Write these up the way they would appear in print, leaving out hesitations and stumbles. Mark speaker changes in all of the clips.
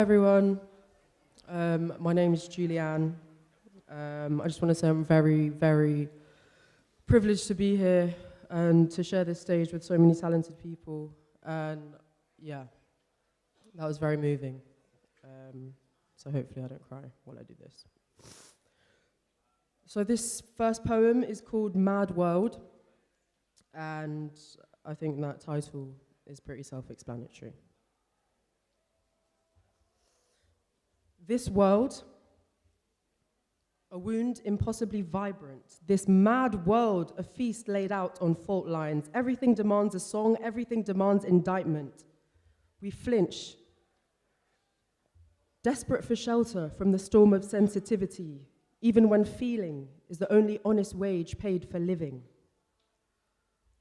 Speaker 1: Everyone, my name is Julianne. I just want to say I'm very, very privileged to be here and to share this stage with so many talented people. And yeah, that was very moving. So hopefully I don't cry while I do this. So this first poem is called Mad World, and I think that title is pretty self-explanatory. This world, a wound impossibly vibrant. This mad world, a feast laid out on fault lines. Everything demands a song, everything demands indictment. We flinch, desperate for shelter from the storm of sensitivity, even when feeling is the only honest wage paid for living.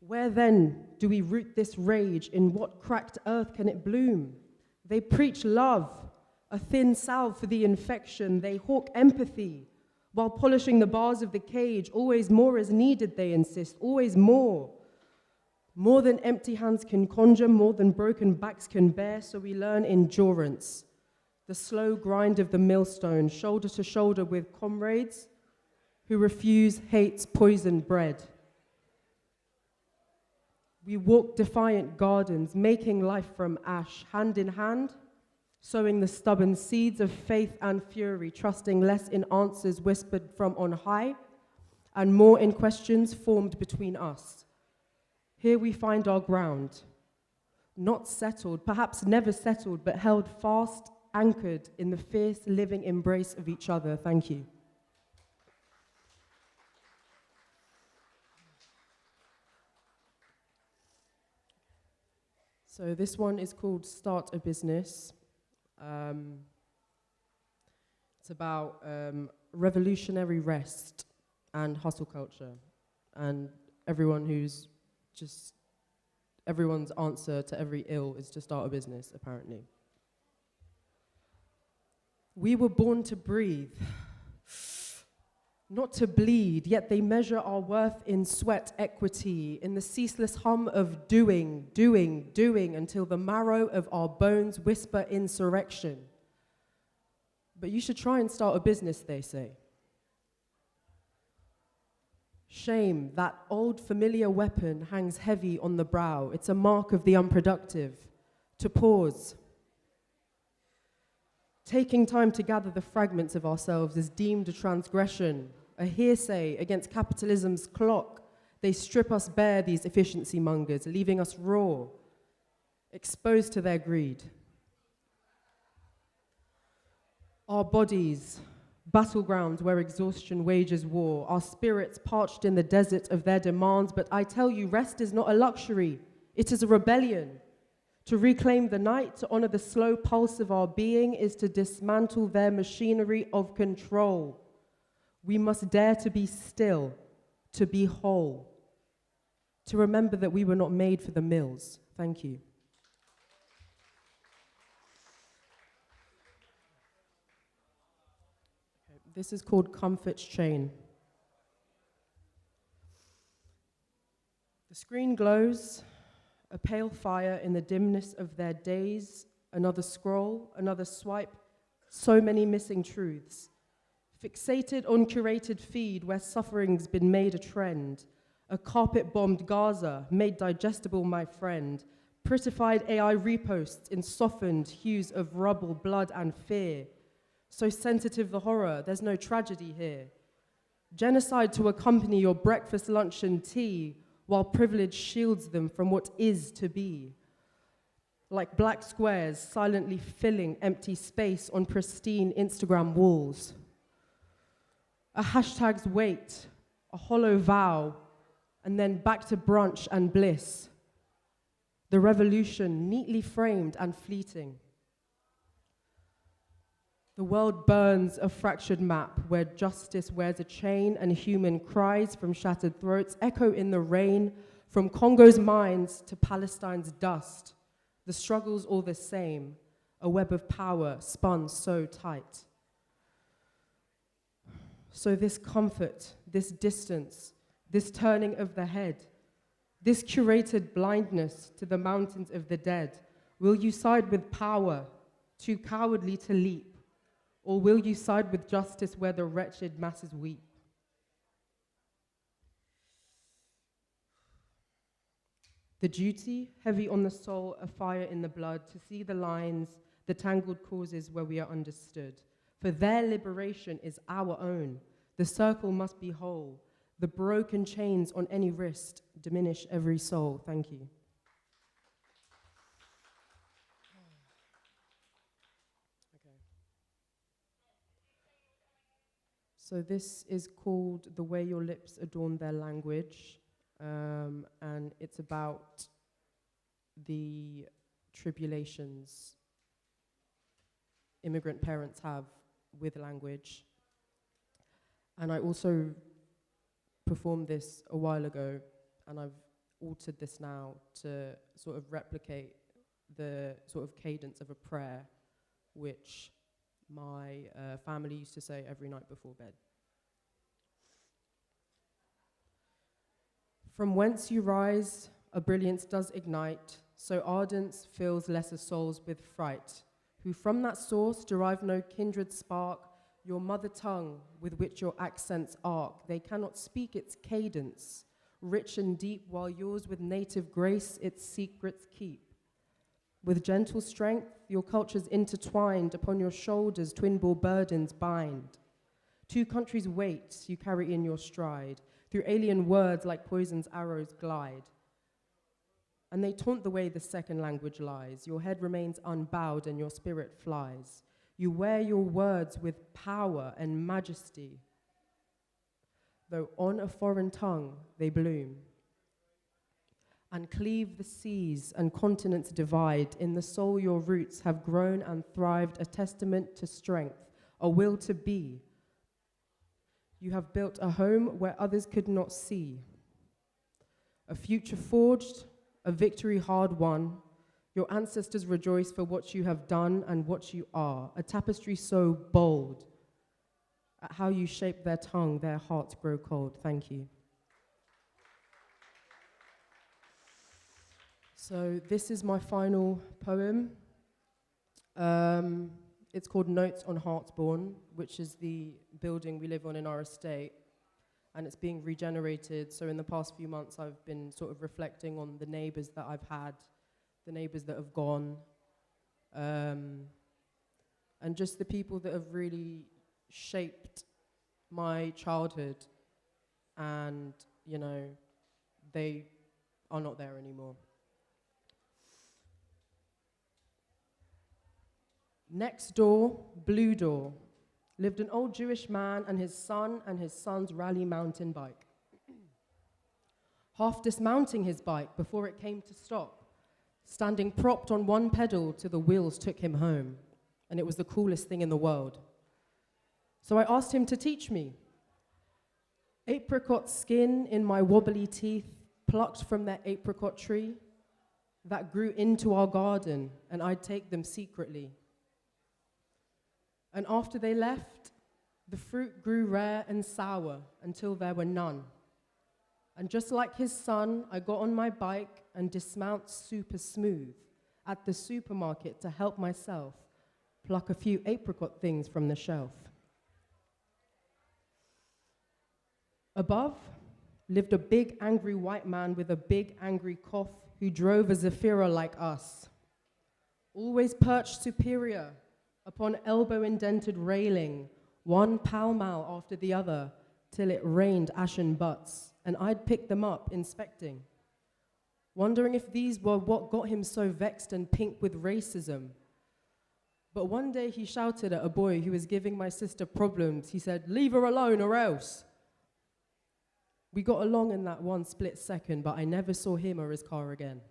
Speaker 1: Where then do we root this rage? In what cracked earth can it bloom? They preach love, a thin salve for the infection. They hawk empathy while polishing the bars of the cage. Always more is needed, they insist, always more. More than empty hands can conjure, more than broken backs can bear, so we learn endurance. The slow grind of the millstone, shoulder to shoulder with comrades who refuse hate's poisoned bread. We walk defiant gardens, making life from ash, hand in hand, sowing the stubborn seeds of faith and fury, trusting less in answers whispered from on high, and more in questions formed between us. Here we find our ground, not settled, perhaps never settled, but held fast, anchored in the fierce living embrace of each other. Thank you. So this one is called Start a Business. It's about revolutionary rest and hustle culture, and everyone's answer to every ill is to start a business, apparently. We were born to breathe, not to bleed, yet they measure our worth in sweat equity, in the ceaseless hum of doing, until the marrow of our bones whisper insurrection. But you should try and start a business, they say. Shame, that old familiar weapon, hangs heavy on the brow. It's a mark of the unproductive. To pause. Taking time to gather the fragments of ourselves is deemed a transgression, a hearsay against capitalism's clock. They strip us bare, these efficiency mongers, leaving us raw, exposed to their greed. Our bodies, battlegrounds where exhaustion wages war, our spirits parched in the desert of their demands. But I tell you, rest is not a luxury, it is a rebellion. To reclaim the night, to honor the slow pulse of our being, is to dismantle their machinery of control. We must dare to be still, to be whole, to remember that we were not made for the mills. Thank you. Okay, this is called Comfort's Chain. The screen glows, a pale fire in the dimness of their days, another scroll, another swipe, so many missing truths. Fixated on curated feed where suffering's been made a trend, a carpet-bombed Gaza made digestible, my friend, prettified AI reposts in softened hues of rubble, blood, and fear. So sensitive the horror, there's no tragedy here. Genocide to accompany your breakfast, lunch, and tea, while privilege shields them from what is to be. Like black squares silently filling empty space on pristine Instagram walls. A hashtag's wait, a hollow vow, and then back to brunch and bliss. The revolution neatly framed and fleeting. The world burns a fractured map where justice wears a chain and human cries from shattered throats echo in the rain, from Congo's mines to Palestine's dust. The struggle's all the same, a web of power spun so tight. So this comfort, this distance, this turning of the head, this curated blindness to the mountains of the dead, will you side with power too cowardly to leap? Or will you side with justice where the wretched masses weep? The duty, heavy on the soul, a fire in the blood, to see the lines, the tangled causes where we are understood. For their liberation is our own. The circle must be whole. The broken chains on any wrist diminish every soul. Thank you. Okay. So this is called The Way Your Lips Adorn Their Language. And it's about the tribulations immigrant parents have with language. And I also performed this a while ago, and I've altered this now to sort of replicate the sort of cadence of a prayer, which my family used to say every night before bed. From whence you rise, a brilliance does ignite, so ardence fills lesser souls with fright, who from that source derive no kindred spark, your mother tongue with which your accents arc. They cannot speak its cadence, rich and deep, while yours with native grace its secrets keep. With gentle strength, your cultures intertwined, upon your shoulders twin-bore burdens bind. Two countries' weights you carry in your stride, through alien words like poison's arrows glide. And they taunt the way the second language lies. Your head remains unbowed and your spirit flies. You wear your words with power and majesty, though on a foreign tongue they bloom. And cleave the seas and continents divide. In the soul your roots have grown and thrived, a testament to strength, a will to be. You have built a home where others could not see. A future forged, a victory hard won. Your ancestors rejoice for what you have done and what you are. A tapestry so bold. At how you shape their tongue, their hearts grow cold. Thank you. So this is my final poem. It's called Notes on Heartsborn, which is the building we live on in our estate, and it's being regenerated. So in the past few months, I've been sort of reflecting on the neighbors that I've had, the neighbors that have gone, and just the people that have really shaped my childhood, and, you know, they are not there anymore. Next door, Blue Door, lived an old Jewish man and his son's rally mountain bike. Half dismounting his bike before it came to stop, standing propped on one pedal till the wheels took him home, and it was the coolest thing in the world. So I asked him to teach me. Apricot skin in my wobbly teeth, plucked from that apricot tree that grew into our garden, and I'd take them secretly. And after they left, the fruit grew rare and sour until there were none. And just like his son, I got on my bike and dismount super smooth at the supermarket to help myself pluck a few apricot things from the shelf. Above lived a big angry white man with a big angry cough who drove a Zafira like us, always perched superior upon elbow-indented railing, one pall-mall after the other, till it rained ashen butts, and I'd pick them up, inspecting, wondering if these were what got him so vexed and pink with racism. But one day he shouted at a boy who was giving my sister problems. He said, "Leave her alone or else." We got along in that one split second, but I never saw him or his car again.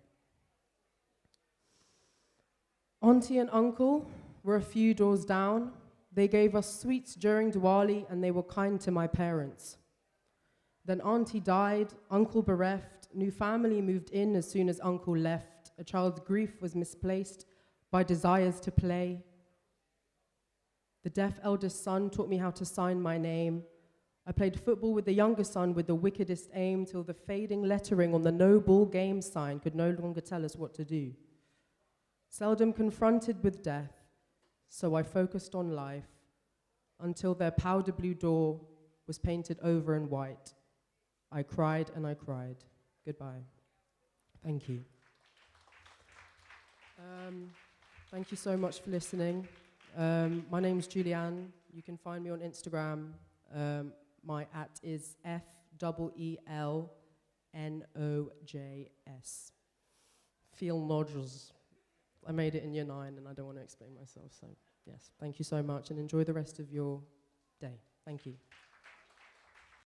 Speaker 1: Auntie and uncle were a few doors down. They gave us sweets during Diwali, and they were kind to my parents. Then auntie died, uncle bereft, new family moved in as soon as uncle left. A child's grief was misplaced by desires to play. The deaf eldest son taught me how to sign my name. I played football with the younger son with the wickedest aim till the fading lettering on the no ball game sign could no longer tell us what to do. Seldom confronted with death, So I focused on life until their powder blue door was painted over in white. I cried and I cried. Goodbye. Thank you. Thank you so much for listening. My name's Julianne. You can find me on Instagram. My @ is FEELNOJS. Feel nodules. I made it in year 9 and I don't want to explain myself. So, yes, thank you so much and enjoy the rest of your day. Thank you.